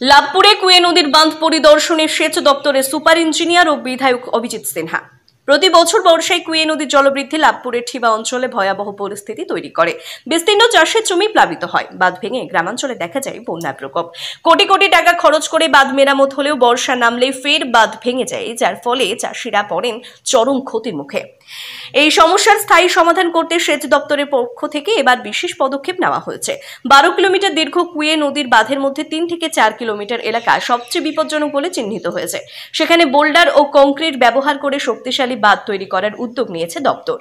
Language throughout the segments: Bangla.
লাভপুরে কুয়ে নদীর বাঁধ পরিদর্শনে সেচ দপ্তরের সুপার ইঞ্জিনিয়ার ও বিধায়ক অভিজিৎ সিনহা। প্রতি বছর বর্ষায় কুয়ে নদীর জলবৃদ্ধি লাভপুরের ঠিবা অঞ্চলে ভয়াবহ পরিস্থিতি তৈরি করে। বিস্তীর্ণ চাষের জমি প্লাবিত হয়, বাঁধ ভেঙে গ্রামাঞ্চলে দেখা যায় বন্যার প্রকোপ। কোটি কোটি টাকা খরচ করে বাঁধ মেরামত হলেও বর্ষা নামলে ফের বাঁধ ভেঙে যায়, যার ফলে চাষিরা পড়েন চরম ক্ষতির মুখে। এই সমস্যার স্থায়ী সমাধান করতে সেচ দপ্তরের পক্ষ থেকে এবার বিশেষ পদক্ষেপ নেওয়া হয়েছে। 12 কিলোমিটার দীর্ঘ কুয়ে নদীর বাঁধের মধ্যে 3 থেকে 4 কিলোমিটার এলাকা সবচেয়ে বিপজ্জনক বলে চিহ্নিত হয়েছে। সেখানে বোল্ডার ও কংক্রিট ব্যবহার করে শক্তিশালী বাঁধ তৈরি করার উদ্যোগ নিয়েছে দপ্তর।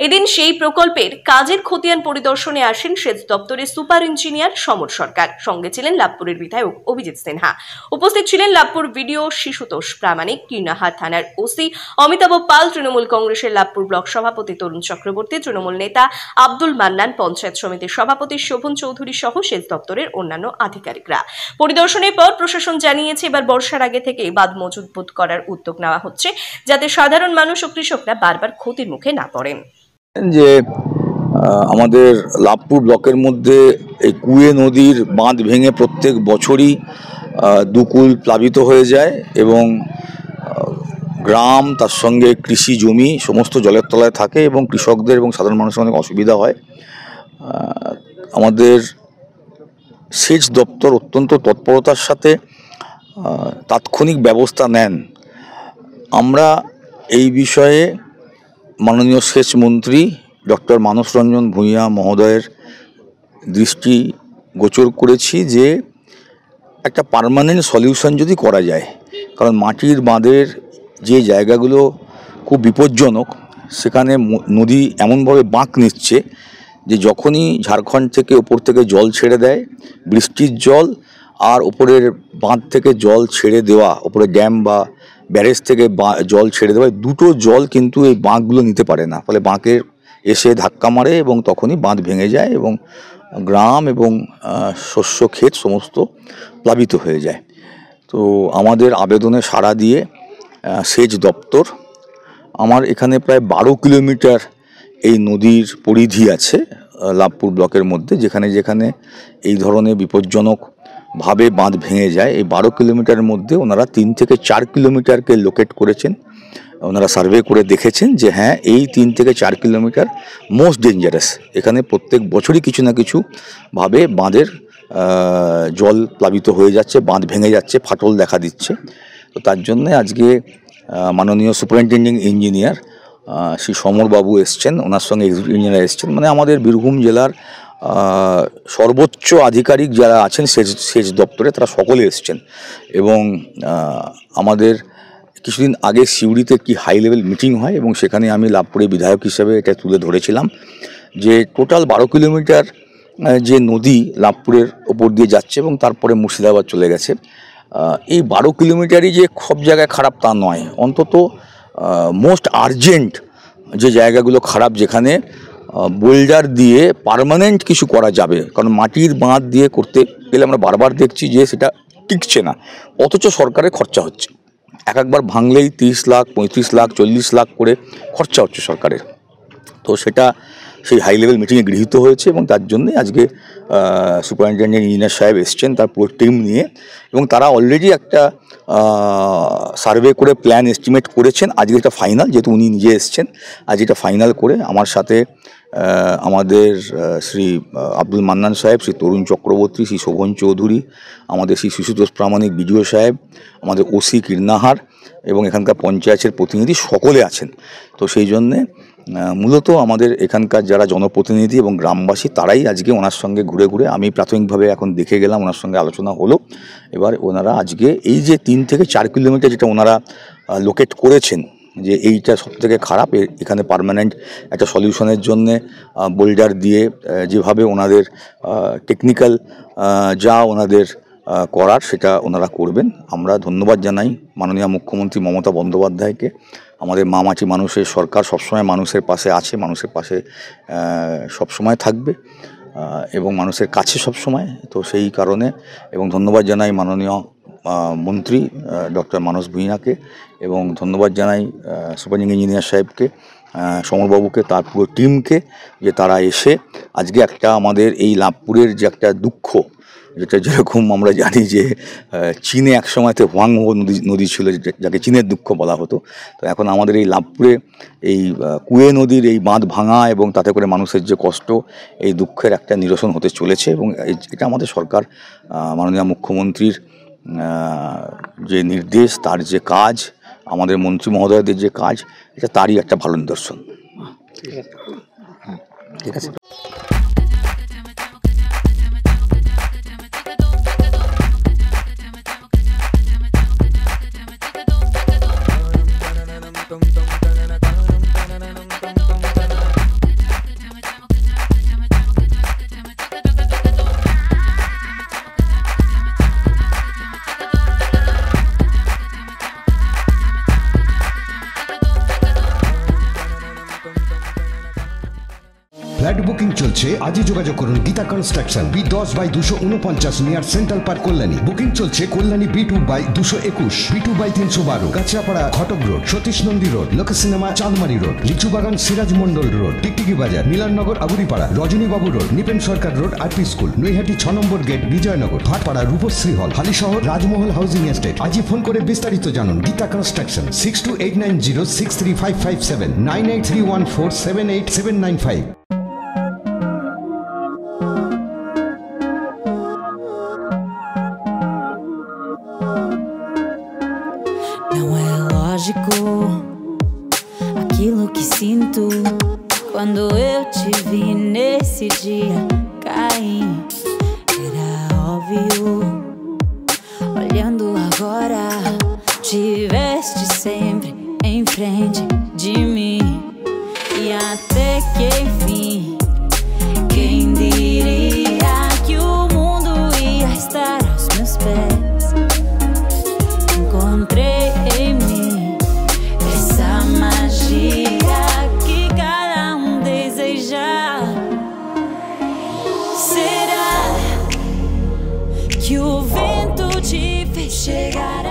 এদিন সেই প্রকল্পের কাজের খতিয়ান পরিদর্শনে আসেন সেচ দপ্তরের সুপার ইঞ্জিনিয়ার সমর সরকার। সঙ্গে ছিলেন লাভপুরের বিধায়ক অভিজিৎ সিনহা। উপস্থিত ছিলেন লাভপুর ভিডিও শিশুতোষ প্রামাণিক, কীর্ণাহার থানার ওসি অমিতাভ পাল, তৃণমূল কংগ্রেসের লাভপুর ব্লক সভাপতি তরুণ চক্রবর্তী, তৃণমূল নেতা আব্দুল মান্নান, পঞ্চায়েত সমিতির সভাপতি শোভন চৌধুরী সহ সেচ দপ্তরের অন্যান্য আধিকারিকরা। পরিদর্শনের পর প্রশাসন জানিয়েছে এবার বর্ষার আগে থেকে বাঁধ মজবুত করার উদ্যোগ নেওয়া হচ্ছে, যাতে সাধারণ মানুষ ও কৃষকরা বারবার ক্ষতির মুখে না পড়েন। যে আমাদের লাভপুর ব্লকের মধ্যে এই কুয়ে নদীর বাঁধ ভেঙে প্রত্যেক বছরই দুকুল প্লাবিত হয়ে যায় এবং গ্রাম তার সঙ্গে কৃষি জমি সমস্ত জলের তলায় থাকে এবং কৃষকদের এবং সাধারণ মানুষের অনেক অসুবিধা হয়। আমাদের সেচ দপ্তর অত্যন্ত তৎপরতার সাথে তাৎক্ষণিক ব্যবস্থা নেন। আমরা এই বিষয়ে মাননীয় সেচ মন্ত্রী ডক্টর মানস রঞ্জন ভূঁইয়া মহোদয়ের দৃষ্টি গোচর করেছি যে একটা পার্মানেন্ট সলিউশন যদি করা যায়, কারণ মাটির বাঁধের যে জায়গাগুলো খুব বিপজ্জনক সেখানে নদী এমনভাবে বাঁক নিচ্ছে যে যখনই ঝাড়খণ্ড থেকে ওপর থেকে জল ছেড়ে দেয়, বৃষ্টির জল আর ওপরের বাঁধ থেকে জল ছেড়ে দেওয়া, ওপরে ড্যাম বা ব্যারেজ থেকে জল ছেড়ে দেওয়া, দুটো জল কিন্তু এই বাঁকগুলো নিতে পারে না, ফলে বাঁকের এসে ধাক্কা মারে এবং তখনই বাঁধ ভেঙে যায় এবং গ্রাম এবং শস্য ক্ষেত সমস্ত প্লাবিত হয়ে যায়। তো আমাদের আবেদনে সাড়া দিয়ে সেচ দপ্তর আমার এখানে প্রায় 12 কিলোমিটার এই নদীর পরিধি আছে লাভপুর ব্লকের মধ্যে, যেখানে যেখানে এই ধরনের বিপজ্জনকভাবে বাঁধ ভেঙে যায়, এই 12 কিলোমিটারের মধ্যে ওনারা 3 থেকে 4 কিলোমিটারকে লোকেট করেছেন। ওনারা সার্ভে করে দেখেছেন যে হ্যাঁ, এই 3 থেকে 4 কিলোমিটার মোস্ট ডেঞ্জারাস। এখানে প্রত্যেক বছরই কিছু না কিছু ভাবে বাঁধের জল প্লাবিত হয়ে যাচ্ছে, বাঁধ ভেঙে যাচ্ছে, ফাটল দেখা দিচ্ছে। তো তার জন্যে আজকে মাননীয় সুপারিনটেন্ডিং ইঞ্জিনিয়ার শ্রী সমরবাবু এসছেন, ওনার সঙ্গে এক্সিকিউটিভ ইঞ্জিনিয়ার এসছেন, মানে আমাদের বীরভূম জেলার সর্বোচ্চ আধিকারিক যারা আছেন সেচ দপ্তরে তারা সকলে এসছেন। এবং আমাদের কিছুদিন আগে সিউড়িতে একটি হাই লেভেল মিটিং হয় এবং সেখানে আমি লাভপুরে বিধায়ক হিসেবে এটা তুলে ধরেছিলাম যে টোটাল 12 কিলোমিটার যে নদী লাভপুরের ওপর দিয়ে যাচ্ছে এবং তারপরে মুর্শিদাবাদ চলে গেছে, এই 12 কিলোমিটারই যে সব জায়গায় খারাপ তা নয়, অন্তত মোস্ট আর্জেন্ট যে জায়গাগুলো খারাপ, যেখানে বোল্ডার দিয়ে পার্মানেন্ট কিছু করা যাবে, কারণ মাটির বাঁধ দিয়ে করতে গেলে আমরা বারবার দেখছি যে সেটা টিকছে না, অথচ সরকারের খরচা হচ্ছে, একবার ভাঙলেই 30 লাখ 35 লাখ 40 লাখ করে খরচা হচ্ছে সরকারের। তো সেটা সেই হাই লেভেল মিটিংয়ে গৃহীত হয়েছে এবং তার জন্যে আজকে সুপারিনটেন্ডেন্ট ইঞ্জিনিয়ার সাহেব এসছেন তার পুরো টিম নিয়ে, এবং তারা অলরেডি একটা সার্ভে করে প্ল্যান এস্টিমেট করেছেন। আজকে এটা ফাইনাল, যেহেতু উনি নিজে এসছেন, আজ এটা ফাইনাল করে আমার সাথে আমাদের শ্রী আব্দুল মান্নান সাহেব, শ্রী তরুণ চক্রবর্তী, শ্রী শোভন চৌধুরী, আমাদের শ্রী শিশুতোষ প্রামাণিক বিডিও সাহেব, আমাদের ওসি কীর্ণাহার এবং এখানকার পঞ্চায়েতের প্রতিনিধি সকলে আছেন। তো সেই জন্যে মূলত আমাদের এখানকার যারা জনপ্রতিনিধি এবং গ্রামবাসী তারাই আজকে ওনার সঙ্গে ঘুরে ঘুরে, আমি প্রাথমিকভাবে এখন দেখে গেলাম, ওনার সঙ্গে আলোচনা হলো। এবার ওনারা আজকে এই যে 3 থেকে 4 কিলোমিটার যেটা ওনারা লোকেট করেছেন যে এইটা সবথেকে খারাপ, এখানে পার্মানেন্ট একটা সলিউশনের জন্যে বোল্ডার দিয়ে যেভাবে ওনাদের টেকনিক্যাল যা ওনাদের করার সেটা ওনারা করবেন। আমরা ধন্যবাদ জানাই মাননীয় মুখ্যমন্ত্রী মমতা বন্দ্যোপাধ্যায়কে। আমাদের মামাটি মানুষের সরকার সবসময় মানুষের পাশে আছে, মানুষের পাশে সবসময় থাকবে এবং মানুষের কাছে সবসময়। তো সেই কারণে এবং ধন্যবাদ জানাই মাননীয় মন্ত্রী ডক্টর মানস ভূঁইয়াকে এবং ধন্যবাদ জানাই সুপারিনটেন্ডিং ইঞ্জিনিয়ার সাহেবকে, সমরবাবুকে, তার পুরো টিমকে, যে তারা এসে আজকে একটা আমাদের এই লাভপুরের যে একটা দুঃখ যেরকম আমরা জানি যে চীনে এক সময়তে হোয়াংহো নদী ছিল, যাকে চীনের দুঃখ বলা হতো। তো এখন আমাদের এই লাভপুরে এই কুয়ে নদীর এই বাঁধ ভাঙা এবং তাতে করে মানুষের যে কষ্ট, এই দুঃখের একটা নিরসন হতে চলেছে। এবং এটা আমাদের সরকার, মাননীয় মুখ্যমন্ত্রীর যে নির্দেশ, তার যে কাজ, আমাদের মন্ত্রী মহোদয়দের যে কাজ, এটা তারই একটা ভালো নিদর্শন। ঠিক আছে। ফ্ল্যাট বুকিং চলছে, আজই যোগাযোগ করুন Gita construction, B10/249 near central park, Kalyani. Booking চলছে কল্যাণী B2/221, B2/312, কাঁচরাপাড়া ঘটক রোড, সতীশ নন্দী রোড, লোক সিনেমা চাঁদমারি রোড, লিচুবাগান সিরাজ মন্ডল রোড, টিকটিকি বাজার, মিলননগর আগুরিপাড়া, রজনীবাবু রোড, নিপেন সরকার রোড, RP স্কুল, নৈহাটি 6 নম্বর গেট, বিজয়নগর, ভাটপাড়া, রূপশ্রী হল, হালিশহর, রাজমহল হাউজিং এস্টেট। আজই ফোন করে বিস্তারিত জানুন। Gita construction, 6289063557, 9831478795। Não é lógico aquilo que sinto quando eu te vi nesse dia cair. Era óbvio, olhando agora, tiveste sempre em frente de mim. E até que enfim, quem diria que o mundo ia estar aos meus pés? Encontrei em mim essa magia que cada deseja. Será que o vento te fez chegar